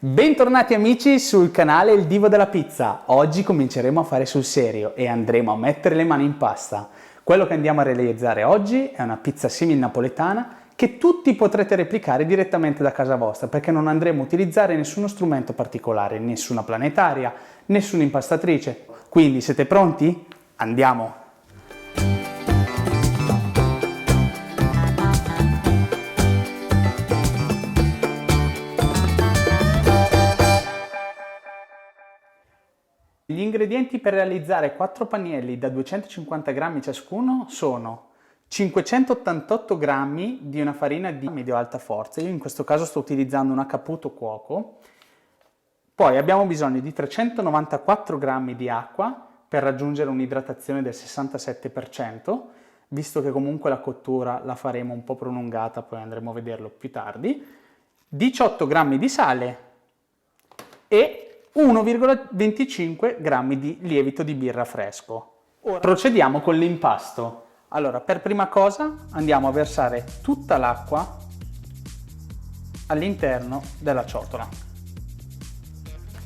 Bentornati amici sul canale Il Divo della Pizza. Oggi cominceremo a fare sul serio e andremo a mettere le mani in pasta. Quello che andiamo a realizzare oggi è una pizza simil napoletana che tutti potrete replicare direttamente da casa vostra, perché non andremo a utilizzare nessuno strumento particolare, nessuna planetaria, nessuna impastatrice. Quindi siete pronti? Andiamo! Gli ingredienti per realizzare 4 pannelli da 250 grammi ciascuno sono 588 grammi di una farina di medio-alta forza, io in questo caso sto utilizzando una Caputo Cuoco, poi abbiamo bisogno di 394 grammi di acqua per raggiungere un'idratazione del 67%, visto che comunque la cottura la faremo un po' prolungata, poi andremo a vederlo più tardi, 18 grammi di sale e 1,25 grammi di lievito di birra fresco. Ora procediamo con l'impasto. Allora, per prima cosa andiamo a versare tutta l'acqua all'interno della ciotola.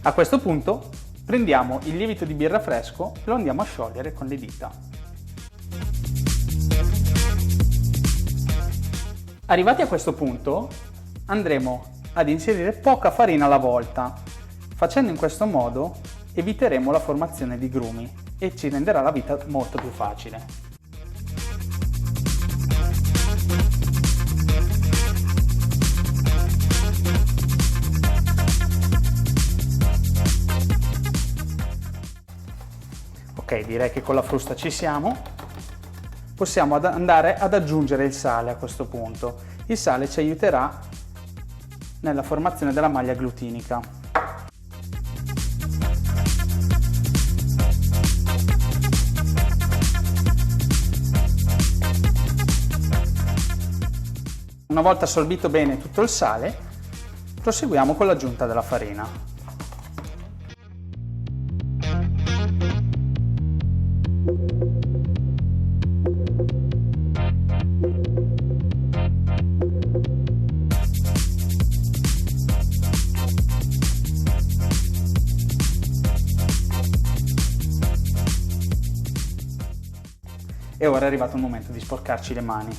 A questo punto prendiamo il lievito di birra fresco e lo andiamo a sciogliere con le dita. Arrivati a questo punto andremo ad inserire poca farina alla volta. Facendo in questo modo eviteremo la formazione di grumi e ci renderà la vita molto più facile. Ok, direi che con la frusta ci siamo. Possiamo andare ad aggiungere il sale a questo punto. Il sale ci aiuterà nella formazione della maglia glutinica. Una volta assorbito bene tutto il sale, proseguiamo con l'aggiunta della farina. E ora è arrivato il momento di sporcarci le mani.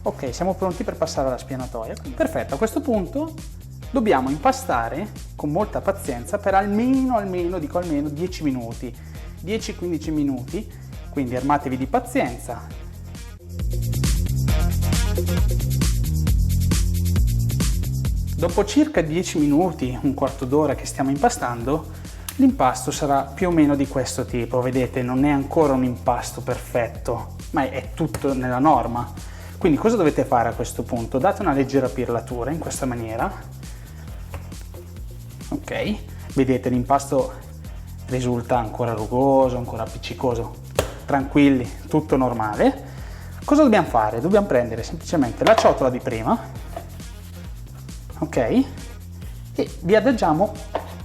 Ok, siamo pronti per passare alla spianatoia. Perfetto, a questo punto dobbiamo impastare con molta pazienza per almeno 10 minuti, 10-15 minuti, quindi armatevi di pazienza. Dopo circa 10 minuti, un quarto d'ora che stiamo impastando, l'impasto sarà più o meno di questo tipo. Vedete, non è ancora un impasto perfetto, ma è tutto nella norma. Quindi cosa dovete fare a questo punto? Date una leggera pirlatura in questa maniera. Ok, vedete l'impasto risulta ancora rugoso, ancora appiccicoso. Tranquilli, tutto normale. Cosa dobbiamo fare? Dobbiamo prendere semplicemente la ciotola di prima, ok, e vi adagiamo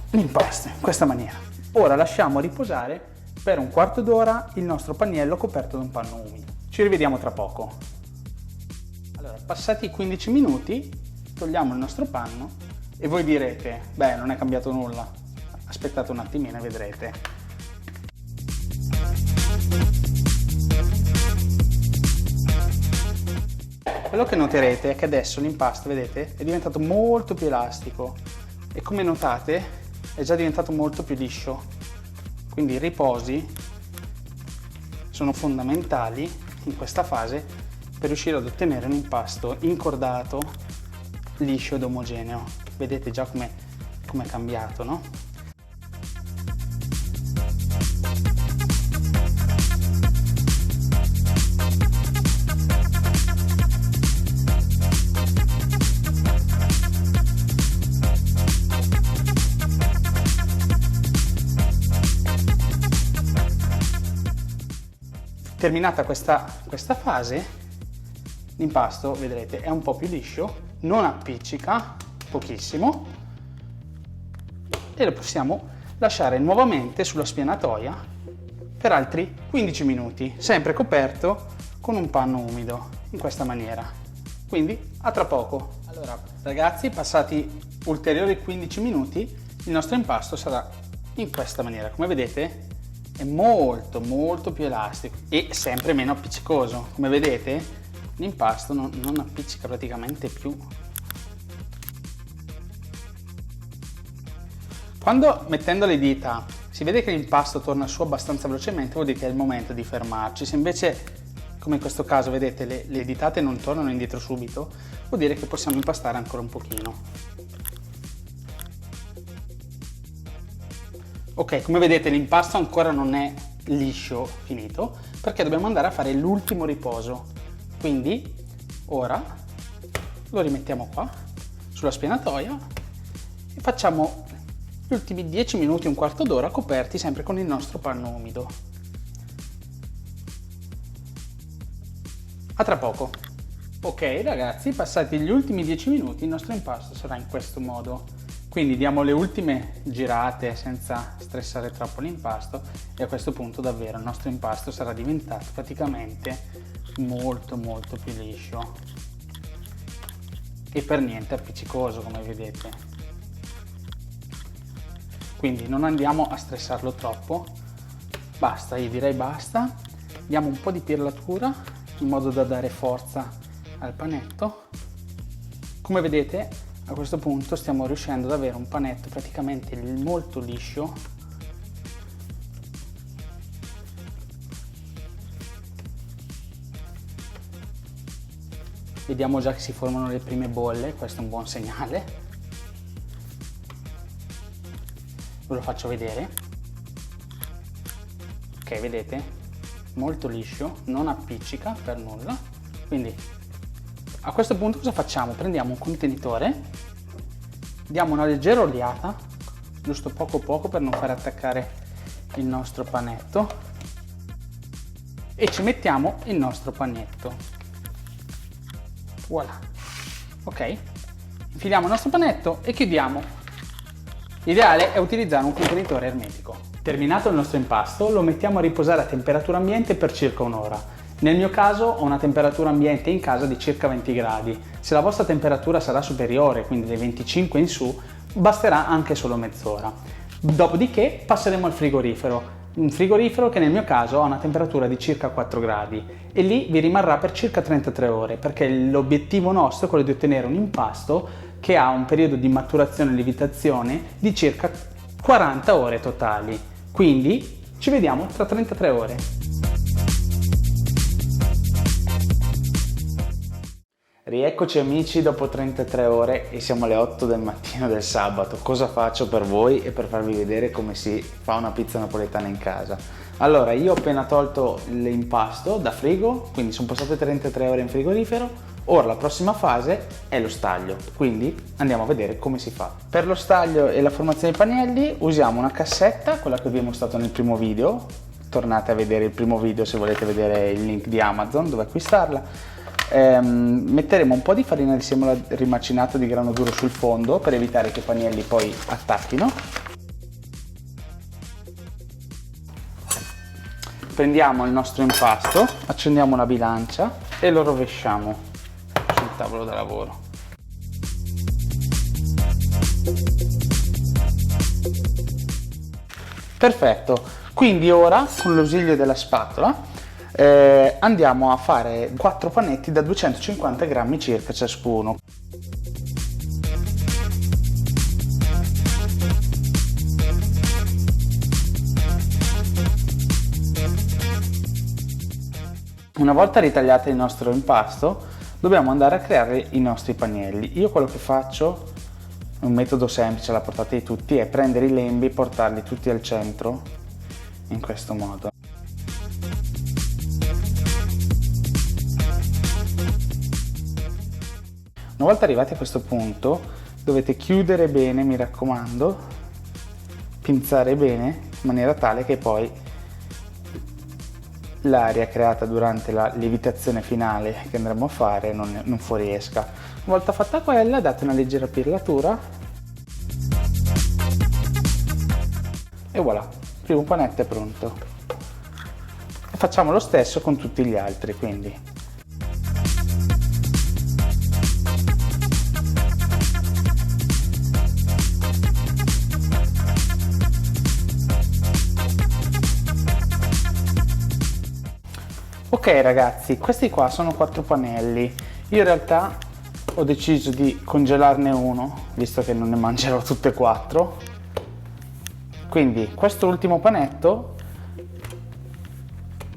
l'impasto in questa maniera. Ora lasciamo riposare per un quarto d'ora il nostro pannello coperto da un panno umido. Ci rivediamo tra poco. Allora, passati i 15 minuti, togliamo il nostro panno e voi direte, beh, non è cambiato nulla. Aspettate un attimino e vedrete. Quello che noterete è che adesso l'impasto, vedete, è diventato molto più elastico e come notate è già diventato molto più liscio. Quindi i riposi sono fondamentali in questa fase per riuscire ad ottenere un impasto incordato, liscio ed omogeneo. Vedete già come è cambiato, no? Terminata questa fase, l'impasto, vedrete, è un po' più liscio, non appiccica, pochissimo, e lo possiamo lasciare nuovamente sulla spianatoia per altri 15 minuti, sempre coperto con un panno umido, in questa maniera. Quindi a tra poco. Allora ragazzi, passati ulteriori 15 minuti, il nostro impasto sarà in questa maniera. Come vedete è molto più elastico e sempre meno appiccicoso. Come vedete l'impasto non appiccica praticamente più. Quando mettendo le dita si vede che l'impasto torna su abbastanza velocemente, vuol dire che è il momento di fermarci. Se invece, come in questo caso, vedete le ditate non tornano indietro subito, vuol dire che possiamo impastare ancora un pochino. Ok, come vedete l'impasto ancora non è liscio, finito, perché dobbiamo andare a fare l'ultimo riposo. Quindi ora lo rimettiamo qua sulla spianatoia e facciamo gli ultimi 10 minuti, un quarto d'ora coperti sempre con il nostro panno umido. A tra poco. Ok ragazzi, passati gli ultimi 10 minuti il nostro impasto sarà in questo modo. Quindi diamo le ultime girate senza stressare troppo l'impasto e a questo punto davvero il nostro impasto sarà diventato praticamente molto più liscio e per niente appiccicoso, come vedete. Quindi non andiamo a stressarlo troppo, basta, io direi basta. Diamo un po' di pirlatura in modo da dare forza al panetto. Come vedete a questo punto stiamo riuscendo ad avere un panetto praticamente molto liscio. Vediamo già che si formano le prime bolle, questo è un buon segnale. Ve lo faccio vedere. Ok, vedete? Molto liscio, non appiccica per nulla. Quindi a questo punto cosa facciamo? Prendiamo un contenitore, diamo una leggera oliata, giusto poco per non far attaccare il nostro panetto, e ci mettiamo il nostro panetto. Voilà. Ok? Infiliamo il nostro panetto e chiudiamo. L'ideale è utilizzare un contenitore ermetico. Terminato il nostro impasto, lo mettiamo a riposare a temperatura ambiente per circa un'ora. Nel mio caso ho una temperatura ambiente in casa di circa 20 gradi. Se la vostra temperatura sarà superiore, quindi dai 25 in su, basterà anche solo mezz'ora. Dopodiché passeremo al frigorifero. Un frigorifero che nel mio caso ha una temperatura di circa 4 gradi e lì vi rimarrà per circa 33 ore, perché l'obiettivo nostro è quello di ottenere un impasto che ha un periodo di maturazione e lievitazione di circa 40 ore totali. Quindi ci vediamo tra 33 ore. Rieccoci amici dopo 33 ore e siamo alle 8 del mattino del sabato. Cosa faccio per voi e per farvi vedere come si fa una pizza napoletana in casa? Allora, io ho appena tolto l'impasto da frigo, quindi sono passate 33 ore in frigorifero. Ora la prossima fase è lo staglio, quindi andiamo a vedere come si fa. Per lo staglio e la formazione dei pannelli usiamo una cassetta, quella che vi ho mostrato nel primo video. Tornate a vedere il primo video se volete vedere il link di Amazon dove acquistarla. Metteremo un po' di farina di semola rimacinata di grano duro sul fondo per evitare che i pannelli poi attacchino. Prendiamo il nostro impasto, accendiamo una bilancia e lo rovesciamo sul tavolo da lavoro. Perfetto, quindi ora con l'ausilio della spatola andiamo a fare 4 panetti da 250 grammi circa ciascuno. Una volta ritagliato il nostro impasto, dobbiamo andare a creare i nostri pannelli. Io quello che faccio, un metodo semplice alla portata di tutti, è prendere i lembi e portarli tutti al centro, in questo modo. Una volta arrivati a questo punto, dovete chiudere bene, mi raccomando, pinzare bene, in maniera tale che poi l'aria creata durante la lievitazione finale che andremo a fare non fuoriesca. Una volta fatta quella, date una leggera pirlatura e voilà, il primo panetto è pronto. E facciamo lo stesso con tutti gli altri, quindi. Ok ragazzi, questi qua sono 4 pannelli. Io in realtà ho deciso di congelarne uno, visto che non ne mangerò tutte e 4. Quindi questo ultimo panetto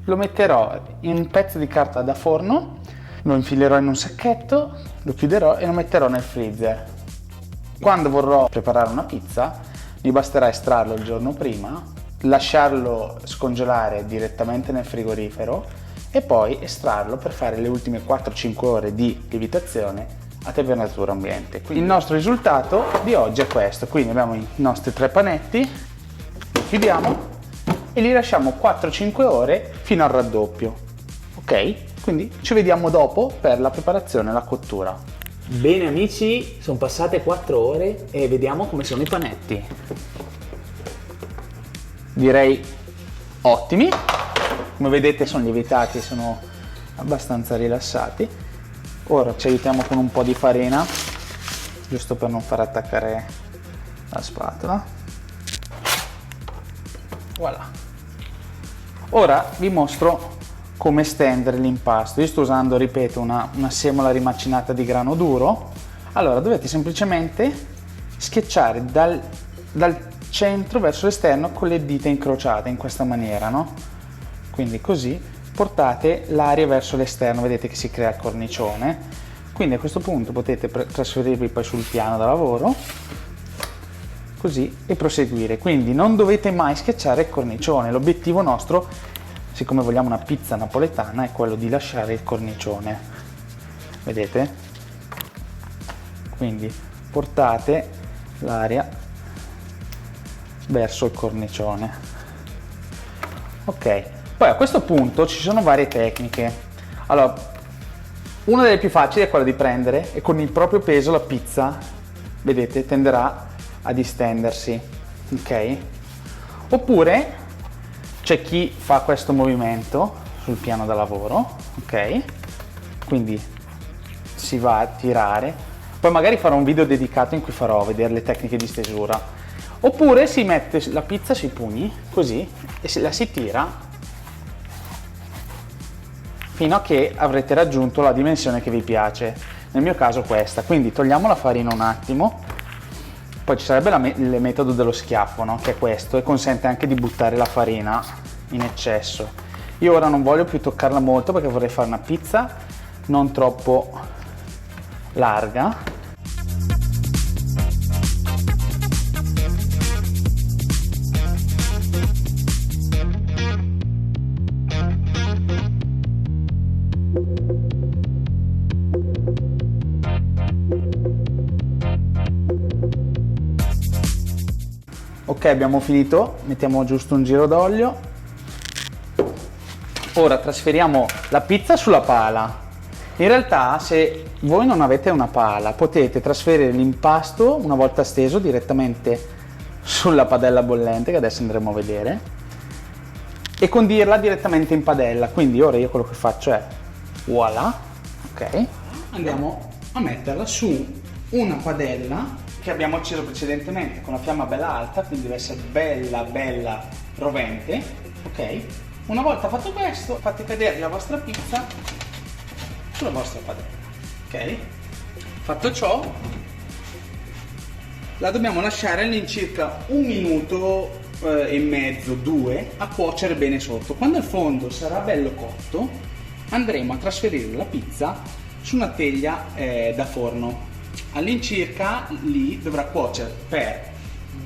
lo metterò in un pezzo di carta da forno, lo infilerò in un sacchetto, lo chiuderò e lo metterò nel freezer. Quando vorrò preparare una pizza, mi basterà estrarlo il giorno prima, lasciarlo scongelare direttamente nel frigorifero e poi estrarlo per fare le ultime 4-5 ore di lievitazione a temperatura ambiente. Quindi il nostro risultato di oggi è questo, quindi abbiamo i nostri 3 panetti, li chiudiamo e li lasciamo 4-5 ore fino al raddoppio, ok? Quindi ci vediamo dopo per la preparazione e la cottura. Bene amici, sono passate 4 ore e vediamo come sono i panetti. Direi ottimi. Come vedete sono lievitati, sono abbastanza rilassati. Ora ci aiutiamo con un po' di farina, giusto per non far attaccare la spatola. Voilà. Ora vi mostro come stendere l'impasto. Io sto usando, ripeto, una semola rimacinata di grano duro. Allora dovete semplicemente schiacciare dal centro verso l'esterno con le dita incrociate in questa maniera, no? Quindi così portate l'aria verso l'esterno, vedete che si crea il cornicione. Quindi a questo punto potete trasferirvi poi sul piano da lavoro, così, e proseguire. Quindi non dovete mai schiacciare il cornicione. L'obiettivo nostro, siccome vogliamo una pizza napoletana, è quello di lasciare il cornicione. Vedete? Quindi portate l'aria verso il cornicione. Ok. Poi a questo punto ci sono varie tecniche. Allora, una delle più facili è quella di prendere e con il proprio peso la pizza, vedete, tenderà a distendersi, ok? Oppure c'è chi fa questo movimento sul piano da lavoro, ok? Quindi si va a tirare. Poi magari farò un video dedicato in cui farò vedere le tecniche di stesura. Oppure si mette la pizza sui pugni, così, e la si tira fino a che avrete raggiunto la dimensione che vi piace, nel mio caso questa. Quindi togliamo la farina un attimo, poi ci sarebbe il metodo dello schiaffo, no? Che è questo, e consente anche di buttare la farina in eccesso. Io ora non voglio più toccarla molto perché vorrei fare una pizza non troppo larga. Ok, abbiamo finito, mettiamo giusto un giro d'olio. Ora trasferiamo la pizza sulla pala. In realtà, se voi non avete una pala, potete trasferire l'impasto, una volta steso, direttamente sulla padella bollente, che adesso andremo a vedere, e condirla direttamente in padella. Quindi ora io quello che faccio è, voilà, ok, andiamo a metterla su una padella che abbiamo acceso precedentemente con la fiamma bella alta, quindi deve essere bella rovente, ok? Una volta fatto questo, fate cadere la vostra pizza sulla vostra padella, ok? Fatto ciò, la dobbiamo lasciare all'incirca 1 minuto e mezzo, 2, a cuocere bene sotto. Quando il fondo sarà bello cotto, andremo a trasferire la pizza su una teglia da forno. All'incirca lì dovrà cuocere per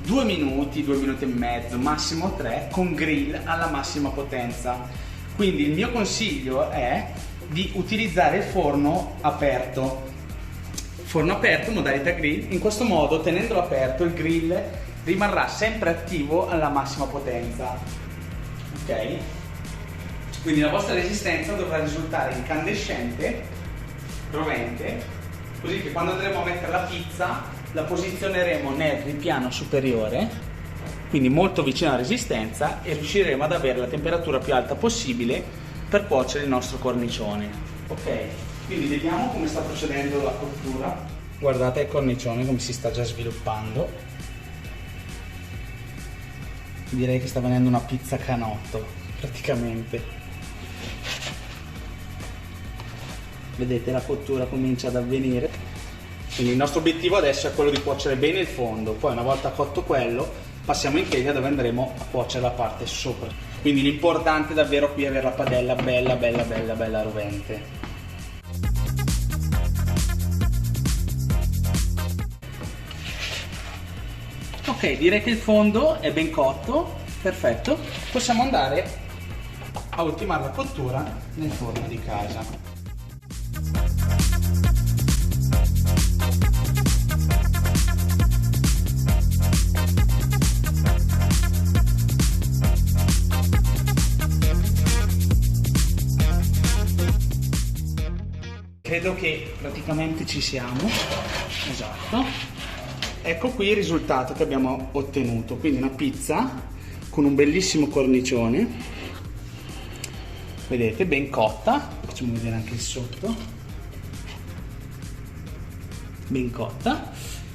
2 minuti, 2 minuti e mezzo, massimo 3, con grill alla massima potenza. Quindi il mio consiglio è di utilizzare il forno aperto, modalità grill. In questo modo, tenendolo aperto, il grill rimarrà sempre attivo alla massima potenza, ok? Quindi la vostra resistenza dovrà risultare incandescente, rovente, così che quando andremo a mettere la pizza la posizioneremo nel ripiano superiore, quindi molto vicino alla resistenza, e riusciremo ad avere la temperatura più alta possibile per cuocere il nostro cornicione. Ok, quindi vediamo come sta procedendo la cottura. Guardate il cornicione come si sta già sviluppando. Direi che sta venendo una pizza canotto, praticamente. Vedete, la cottura comincia ad avvenire. Quindi il nostro obiettivo adesso è quello di cuocere bene il fondo, poi una volta cotto quello passiamo in teglia dove andremo a cuocere la parte sopra. Quindi l'importante è davvero qui avere la padella bella rovente. Ok, direi che il fondo è ben cotto, perfetto. Possiamo andare a ultimare la cottura nel forno di casa. Credo che praticamente ci siamo, esatto. Ecco qui il risultato che abbiamo ottenuto, quindi una pizza con un bellissimo cornicione, vedete, ben cotta, facciamo vedere anche il sotto, ben cotta.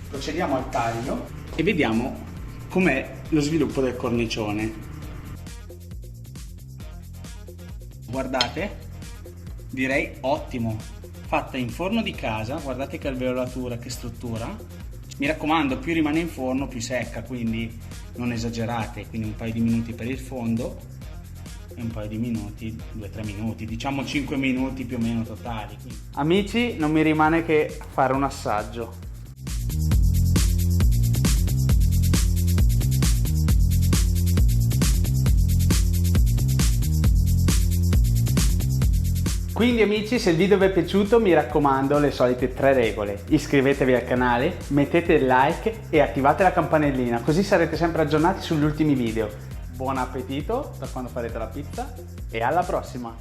Procediamo al taglio e vediamo com'è lo sviluppo del cornicione. Guardate, direi ottimo. Fatta in forno di casa, guardate che alveolatura, che struttura. Mi raccomando, più rimane in forno più secca, quindi non esagerate, quindi un paio di minuti per il fondo e un paio di minuti, 2-3 minuti, diciamo 5 minuti più o meno totali. Amici, non mi rimane che fare un assaggio. Quindi amici, se il video vi è piaciuto, mi raccomando le solite 3 regole: iscrivetevi al canale, mettete il like e attivate la campanellina, così sarete sempre aggiornati sugli ultimi video. Buon appetito per quando farete la pizza e alla prossima!